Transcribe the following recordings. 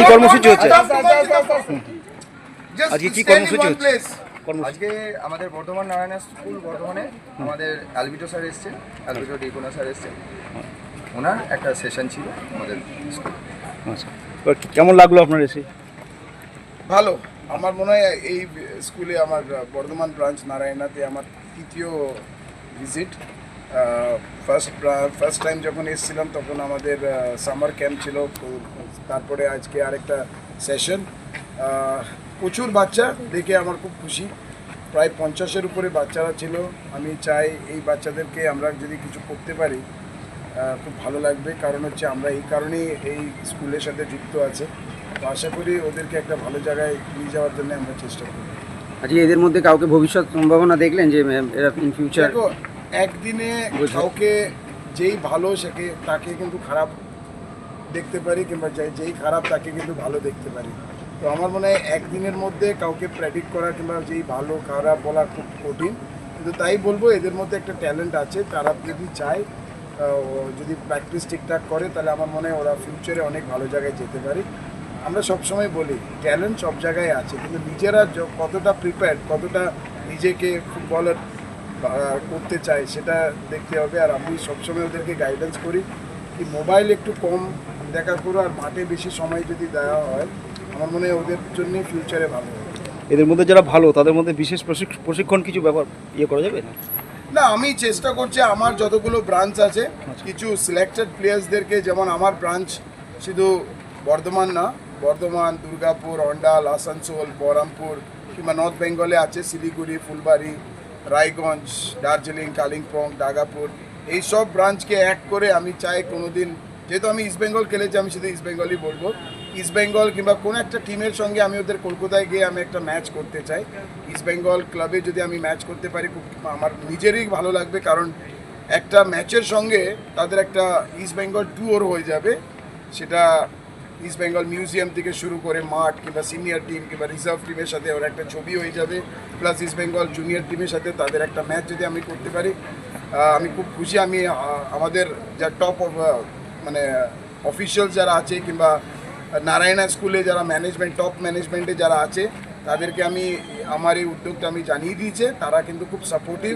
কি কর্মসূচি হচ্ছে? আজকে কি কর্মসূচি হচ্ছে? আজকে আমাদের বর্ধমান নারায়ণা স্কুল বর্ধমানে আমাদের অ্যালবিটো স্যার এসেছেন, অ্যালবিটো ডিকোনা স্যার এসেছেন, ওনার একটা সেশন ছিল আমাদের স্কুল। আচ্ছা, কেমন লাগলো আপনার এসে? ভালো। আমার মনে হয় এই স্কুলে আমার বর্ধমান ব্রাঞ্চ নারায়ণাতে আমার তৃতীয় ভিজিট। ফার্স্ট টাইম যখন এসেছিলাম তখন আমাদের সামার ক্যাম্প ছিল, তারপরে আজকে আরেকটা সেশন। প্রচুর বাচ্চা দেখে আমার খুব খুশি, প্রায় 50-এর উপরে বাচ্চারা ছিল। আমি চাই এই বাচ্চাদেরকে আমরা যদি কিছু করতে পারি খুব ভালো লাগবে, কারণ হচ্ছে আমরা এই কারণেই এই স্কুলের সাথে যুক্ত আছে। তো আশা করি ওদেরকে একটা ভালো জায়গায় নিয়ে যাওয়ার জন্য আমরা চেষ্টা করব। আজকে এদের মধ্যে কাউকে ভবিষ্যৎ সম্ভাবনা দেখলেন যে এরা ইন ফিউচার? দেখো, একদিনে কাউকে যেই ভালো তাকে কিন্তু খারাপ দেখতে পারি, কিংবা যেই খারাপ তাকে কিন্তু ভালো দেখতে পারি। তো আমার মনে হয় একদিনের মধ্যে কাউকে প্রেডিক্ট করা কিংবা যেই ভালো খারাপ বলা খুব কঠিন, কিন্তু তাই বলবো এদের মধ্যে একটা ট্যালেন্ট আছে। তারা যদি চায়, যদি প্র্যাকটিস ঠিকঠাক করে, তাহলে আমার মনে হয় ওরা ফিউচারে অনেক ভালো জায়গায় যেতে পারে। আমরা সবসময় বলি ট্যালেন্ট সব জায়গায় আছে, কিন্তু নিজেরা কতটা প্রিপেয়ার্ড, কতটা নিজেকে ফুটবলার করতে চায় সেটা দেখতে হবে। আর আমি সবসময় ওদেরকে গাইডেন্স করি কি মোবাইল একটু কম দেখা করো, আর মাঠে বেশি সময় যদি দেওয়া হয় আমার মনে হয় ওদের জন্যই ফিউচারে ভালো হবে। এদের মধ্যে যারা ভালো তাদের মধ্যে বিশেষ প্রশিক্ষণ কিছু ব্যাপার করা যাবে না? না, আমি চেষ্টা করছি আমার যতগুলো ব্রাঞ্চ আছে কিছু সিলেক্টেড প্লেয়ার্সদেরকে, যেমন আমার ব্রাঞ্চ শুধু বর্ধমান না, বর্ধমান, দুর্গাপুর, অন্ডাল, আসানসোল, বহরমপুর, কিংবা নর্থ বেঙ্গলে আছে শিলিগুড়ি, ফুলবাড়ি, রায়গঞ্জ, দার্জিলিং, কালিম্পং, ডাগাপুর, এই সব ব্রাঞ্চকে এক করে আমি চাই কোনো দিন, যেহেতু আমি ইস্ট বেঙ্গল খেলেছি, আমি শুধু ইস্ট বেঙ্গলই বলবো, ইস্ট বেঙ্গল কিংবা কোনো একটা টিমের সঙ্গে আমি ওদের কলকাতায় গিয়ে আমি একটা ম্যাচ করতে চাই। ইস্ট বেঙ্গল ক্লাবে যদি আমি ম্যাচ করতে পারি খুব আমার নিজেরই ভালো লাগবে, কারণ একটা ম্যাচের সঙ্গে তাদের একটা ইস্ট বেঙ্গল ট্যুর হয়ে যাবে। সেটা ইস্ট বেঙ্গল মিউজিয়াম থেকে শুরু করে মাঠ কিংবা সিনিয়র টিম কিংবা রিজার্ভ টিমের সাথে ওর একটা ছবি হয়ে যাবে, প্লাস ইস্ট বেঙ্গল জুনিয়র টিমের সাথে তাদের একটা ম্যাচ যদি আমি করতে পারি আমি খুব খুশি। আমি আমাদের যা টপ মানে অফিসিয়ালস যারা আছে কিংবা নারায়ণা স্কুলে যারা ম্যানেজমেন্ট, টপ ম্যানেজমেন্টে যারা আছে, তাদেরকে আমি আমার এই উদ্যোগটা আমি জানিয়ে দিয়েছে। তারা কিন্তু খুব সাপোর্টিভ,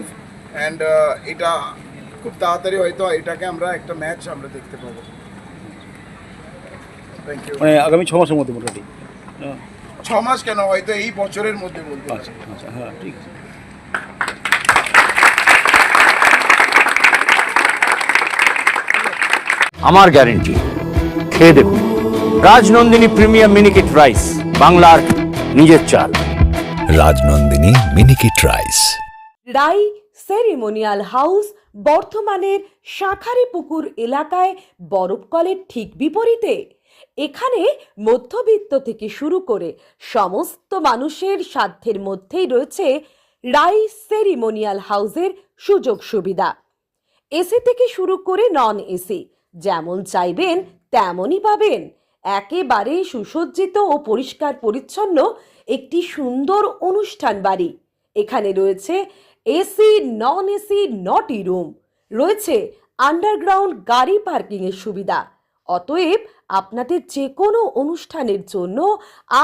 অ্যান্ড এটা খুব তাড়াতাড়ি হয়তো এটাকে আমরা একটা ম্যাচ আমরা দেখতে পাবো। Thank you. মানে আগামী 6 মাসের মধ্যে মোটামুটি? 6 মাস কেন, হয়তো এই বছরের মধ্যে বলতে। আচ্ছা আচ্ছা, হ্যাঁ ঠিক আছে। আমার গ্যারেন্টি, খেয়ে দেখুন রাজনন্দিনী প্রিমিয়াম মিনিকেট রাইস, বাংলার নিজের চাল। রাজনন্দিনী মিনিকেট রাইস। রাই সেরিমোনিয়াল হাউস বর্ধমানের শাঁখারীপুকুর এলাকায় বরফকলের ঠিক বিপরীতে। এখানে মধ্যবিত্ত থেকে শুরু করে সমস্ত মানুষের সাধ্যের মধ্যেই রয়েছে রাই সেরিমোনিয়াল হাউসের সুযোগ সুবিধা। এসি থেকে শুরু করে নন এসি যেমন চাইবেন তেমনই পাবেন। একেবারে সুসজ্জিত ও পরিষ্কার পরিচ্ছন্ন একটি সুন্দর অনুষ্ঠান বাড়ি। এখানে রয়েছে এসি, নন এসি, নটি রুম, রয়েছে আন্ডারগ্রাউন্ড গাড়ি পার্কিংয়ের সুবিধা। অতএব আপনাদের যে কোনো অনুষ্ঠানের জন্য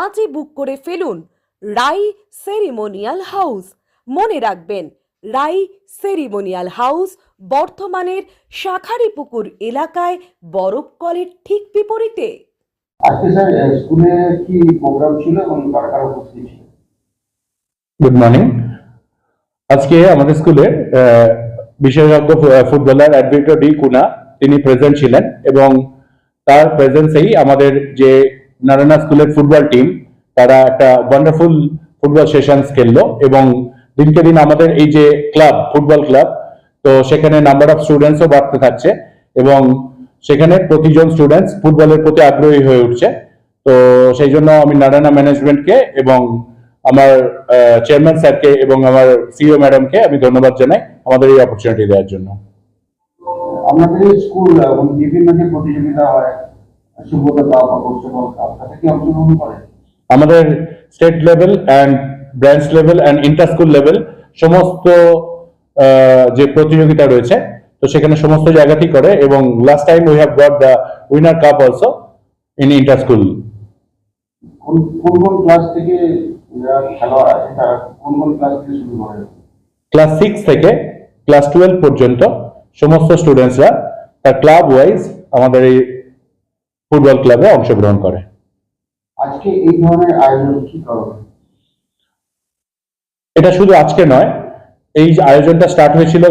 আজই বুক করে ফেলুন রাই সেরিমোনিয়াল হাউস। মনে রাখবেন, রাই সেরিমোনিয়াল হাউস বর্ধমানের শাঁখারীপুকুর এলাকায় বরফকলের ঠিক বিপরীতে। আজকে স্যার স্কুলে কি প্রোগ্রাম ছিল এবং কারা কারা উপস্থিত ছিল? Good morning. আজকে আমাদের স্কুলে বিশেষজ্ঞ ফুটবলার অ্যাডভিটো ডি কুনা তিনি প্রেজেন্ট ছিলেন, এবং তার প্রেজেন্সেই আমাদের যে নারায়ণা স্কুলের ফুটবল টিম তারা একটা ওয়ান্ডারফুল ফুটবল সেশনস খেললো। এবং দিনকে দিন আমাদের এই যে ক্লাব, ফুটবল ক্লাব, তো সেখানে নাম্বার অফ স্টুডেন্টসও বাড়তে থাকছে, এবং সেখানে প্রতিজন স্টুডেন্টস ফুটবলের প্রতি আগ্রহী হয়ে উঠছে। তো সেই জন্য আমি নারায়ণা ম্যানেজমেন্টকে এবং আমার চেয়ারম্যান স্যারকে এবং আমার সিইও ম্যাডামকে আমি ধন্যবাদ জানাই আমাদের এই অপরচুনিটি দেওয়ার জন্য। আপনাদের স্কুল বিভিন্ন যে প্রতিযোগিতা হয়, সুব্রত কাপ, অগস্টবল কাপ, তাতে কি অংশগ্রহণ করে? আমাদের state level and branch level and inter school level সমস্ত যে প্রতিযোগিতা রয়েছে, তো সেখানে সমস্ত জায়গাতেই করে, এবং last time we have got the winner cup also in inter school কোন কোন কোন ক্লাস থেকে যারা খেলোয়াড় আছে তারা কোন কোন ক্লাস থেকে শুরু করে? ক্লাস 6 থেকে ক্লাস 12 পর্যন্ত সমস্ত স্টুডেন্টসরা তার ক্লাব ওয়াইজ আমাদের এই ফুটবল ক্লাবে অংশগ্রহণ করে। আজকে এই ধরনের আয়োজন কি কারণে? এটা শুধু আজকে নয়, এই আয়োজনটা স্টার্ট হয়েছিল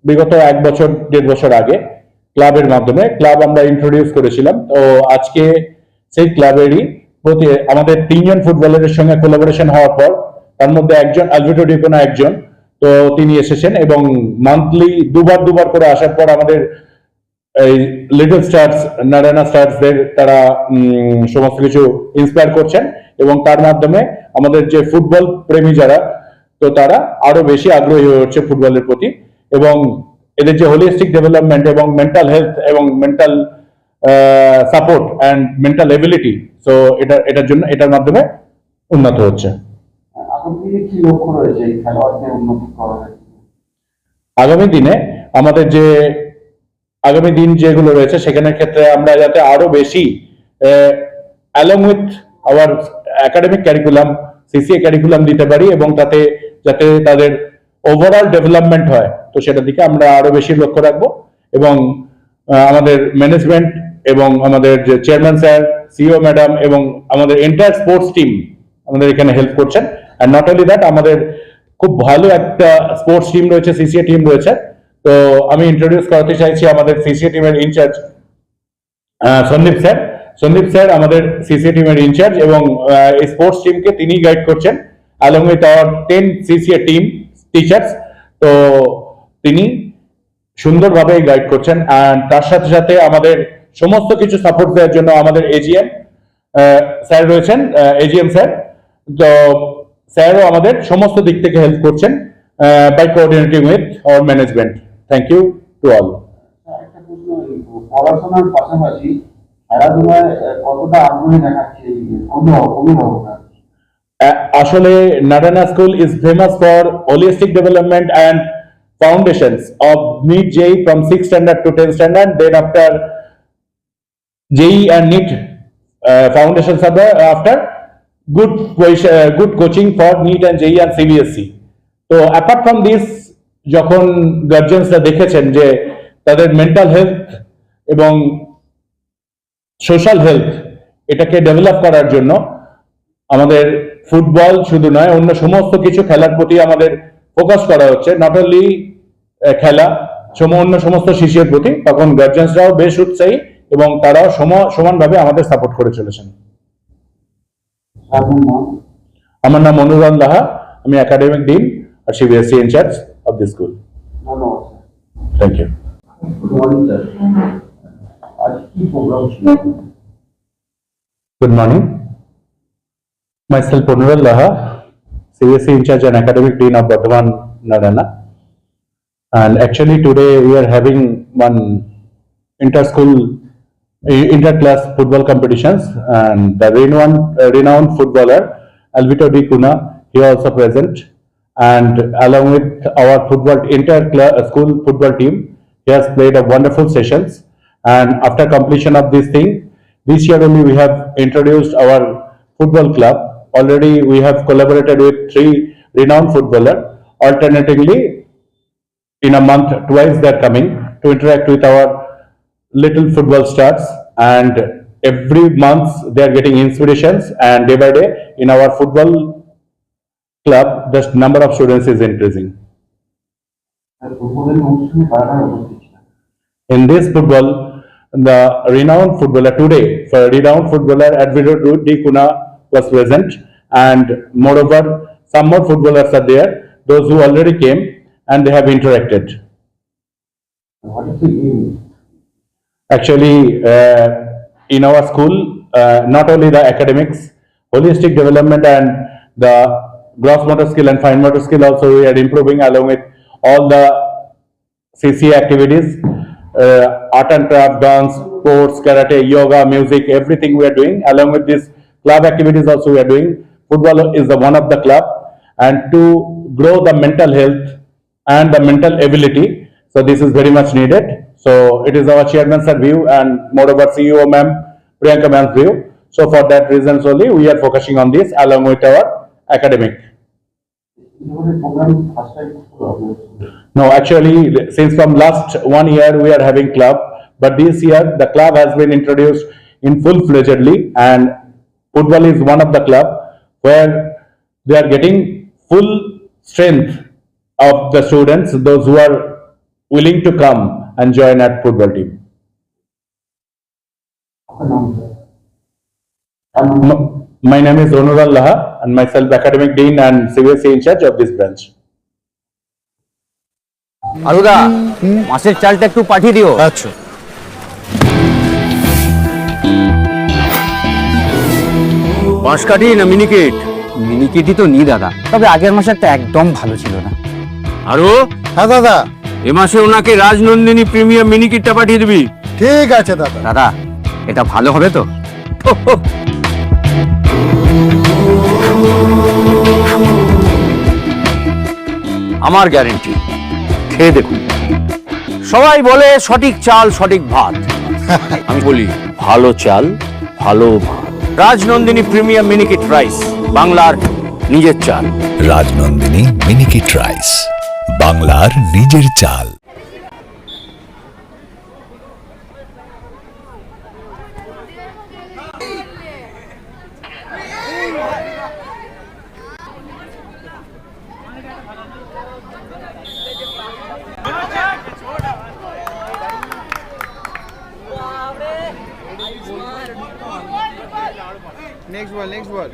বিগত 1 বছর 1.5 বছর আগে ক্লাবের মাধ্যমে। ক্লাব আমরা ইন্ট্রোডিউস করেছিলাম, তো আজকে সেই ক্লাবেরই প্রতি আমাদের 3 জন ফুটবলারের সঙ্গে কোলাবোরেশন হওয়ার পর তার মধ্যে একজন আলভিটো ডি কুনা একজন, তো তিনি এসেছেন এবং মান্থলি দুবার করে আসার পর আমাদের এই লিটল স্টার্স নারায়ণা স্টার্সদের তারা সমস্ত কিছু ইন্সপায়ার করছেন এবং তার মাধ্যমে আমাদের যে ফুটবল প্রেমী যারা, তো তারা আরো বেশি আগ্রহী হয়ে উঠছে ফুটবলের প্রতি এবং এদের যে হোলিস্টিক ডেভেলপমেন্ট এবং মেন্টাল হেলথ এবং mental support and mental ability, so এটার মাধ্যমে উন্নত হচ্ছে। আগামী দিনে কি লক্ষ্য রয়েছে এই খেলোয়াড়দের উন্নতি করার? আগামী দিনে আমাদের যে আগামী দিন যেগুলো রয়েছে সেখানের ক্ষেত্রে আমরা যাতে আরো বেশি along with our academic curriculum CCA curriculum দিতে পারি এবং তাতে যাতে তাদের ওভারঅল ডেভেলপমেন্ট হয়, তো সেটার দিকে আমরা আরো বেশি লক্ষ্য রাখবো এবং আমাদের ম্যানেজমেন্ট এবং আমাদের যে চেয়ারম্যান স্যার, সিইও ম্যাডাম এবং আমাদের এন্টায়ার স্পোর্টস টিম আমাদের এখানে হেল্প করছেন। অ্যান্ড নট অনলি দ্যাট, আমাদের খুব ভালো একটা স্পোর্টস টিম রয়েছে, সিসিএ টিম রয়েছে। তো আমি ইন্ট্রোডিউস করাতে চাইছি আমাদের সিসিএ টিমের ইনচার্জ সন্দীপ স্যার আমাদের সিসিএ টিমের ইনচার্জ এবং এই স্পোর্টস টিমকে তিনি গাইড করছেন along with our 10 CCA team teachers. তো তিনি সুন্দরভাবে গাইড করছেন অ্যান্ড তার সাথে সাথে আমাদের সমস্ত কিছু সাপোর্ট দেওয়ার জন্য আমাদের এজিএম স্যার রয়েছেন, এজিএম স্যার। তো স্যারও আমাদের সমস্ত দিক থেকে হেল্প করছেন by coordinating with our management. Thank you to all. একটা প্রশ্ন, পড়াশোনার পাশাপাশি খেলাধুলায় কতটা আগ্রহী দেখাচ্ছে অভিভাবকরা? আসলে Narayana School is famous for holistic development and foundations of NEET JEE from 6th standard to 10th standard. Then after JEE and NEET foundations are there after good coaching for NEET and JEE and CBSE. তো apart from this, যখন গার্জিয়ানসরা দেখেছেন যে তাদের mental health এবং social health এটাকে develop করার জন্য আমাদের ফুটবল শুধু নয়, অন্য সমস্ত কিছু খেলার প্রতি আমাদের ফোকাস করা হচ্ছে, নট অনলি খেলা, অন্য সমস্ত শিশুর প্রতি, তখন গার্জিয়ানসরাও বেশ উৎসাহী এবং তারাও সমানভাবে আমাদের সাপোর্ট করে চলেছেন। আমার নাম মনোরঞ্জন লাহা, আমি একাডেমিক ডিন আর CBSE incharge of the school. ধন্যবাদ। Thank you. আজ কি প্রোগ্রাম ছিল? Good morning. Myself Purnal Laha, CBSE in charge and academic dean of Bardhaman Narayana. And actually today we are having one inter-class football competitions, and the renowned footballer Alvito Di Kuna, he also present, and along with our school football team, he has played a wonderful sessions. And after completion of this thing, this year only we have introduced our football club. Already we have collaborated with 3 renowned footballers. Alternatively, in a month, twice they are coming to interact with our little football stars. And every month they are getting inspirations. And day by day, in our football club, the number of students is increasing. In this football, the renowned footballer Alvito Di Kuna was present, and moreover some more footballers are there, those who already came and they have interacted. What is the aim? Actually, in our school, not only the academics, holistic development and the gross motor skill and fine motor skill also we are improving along with all the CCA activities. Art and craft, dance, sports, karate, yoga, music, everything we are doing. Along with this club activities also we are doing. Football is the one of the club, and to grow the mental health and the mental ability, so this is very much needed. So it is our chairman's view and moreover CEO ma'am, Priyanka ma'am's view. So for that reasons only, we are focusing on this along with our academic. No, actually, since from last 1 year we are having club, but this year the club has been introduced in full-fledgedly, and football is one of the club where they are getting full strength of the students, those who are willing to come and join at football team. My name is Onur Laha and myself academic dean and CBSE in charge of this branch. আরুদা মাছের চালটা একটু পাঠিয়ে দিও। আচ্ছা। বাঁশকাঠি না মিনিকেট? মিনিকেটই তো নি দাদা, তবে আগের মাসেরটা একদম ভালো ছিল না। আরো হ্যাঁ দাদা, এ মাসে ওনাকে রাজনন্দিনী প্রিমিয়াম মিনিকেটটা পাঠিয়ে দিবি। ঠিক আছে দাদা। দাদা এটা ভালো হবে তো? আমার গ্যারেন্টি, খেয়ে দেখুন। সবাই বলে সঠিক চাল সঠিক ভাত, আমি বলি ভালো চাল ভালো ভাত। রাজনন্দিনী প্রিমিয়াম মিনিকেট রাইস, বাংলার নিজের চাল। রাজনন্দিনী মিনিকিট রাইস, বাংলার নিজের চাল। নেক্সট বল, নেক্সট বল।